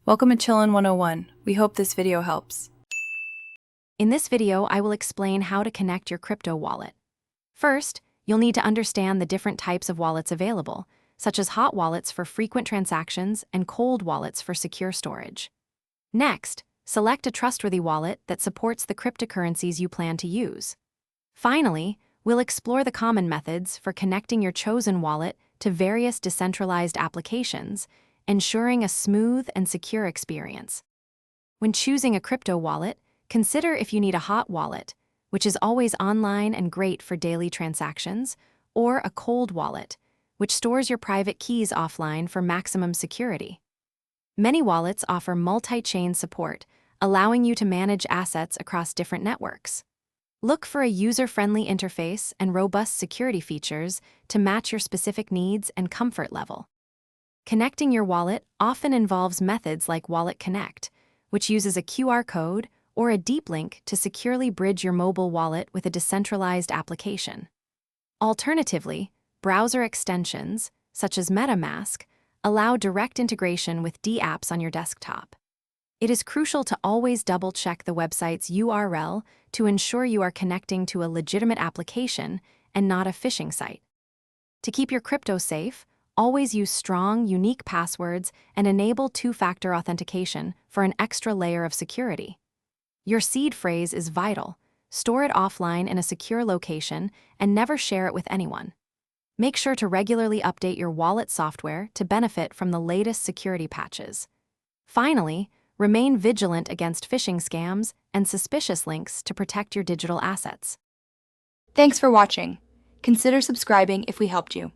Welcome to Chillin' 101. We hope this video helps. In this video, I will explain how to connect your crypto wallet. First, you'll need to understand the different types of wallets available, such as hot wallets for frequent transactions and cold wallets for secure storage. Next, select a trustworthy wallet that supports the cryptocurrencies you plan to use. Finally, we'll explore the common methods for connecting your chosen wallet to various decentralized applications, ensuring a smooth and secure experience. When choosing a crypto wallet, consider if you need a hot wallet, which is always online and great for daily transactions, or a cold wallet, which stores your private keys offline for maximum security. Many wallets offer multi-chain support, allowing you to manage assets across different networks. Look for a user-friendly interface and robust security features to match your specific needs and comfort level. Connecting your wallet often involves methods like Wallet Connect, which uses a QR code or a deep link to securely bridge your mobile wallet with a decentralized application. Alternatively, browser extensions, such as MetaMask, allow direct integration with dApps on your desktop. It is crucial to always double-check the website's URL to ensure you are connecting to a legitimate application and not a phishing site. To keep your crypto safe, always use strong, unique passwords and enable two-factor authentication for an extra layer of security. Your seed phrase is vital. Store it offline in a secure location and never share it with anyone. Make sure to regularly update your wallet software to benefit from the latest security patches. Finally, remain vigilant against phishing scams and suspicious links to protect your digital assets. Thanks for watching. Consider subscribing if we helped you.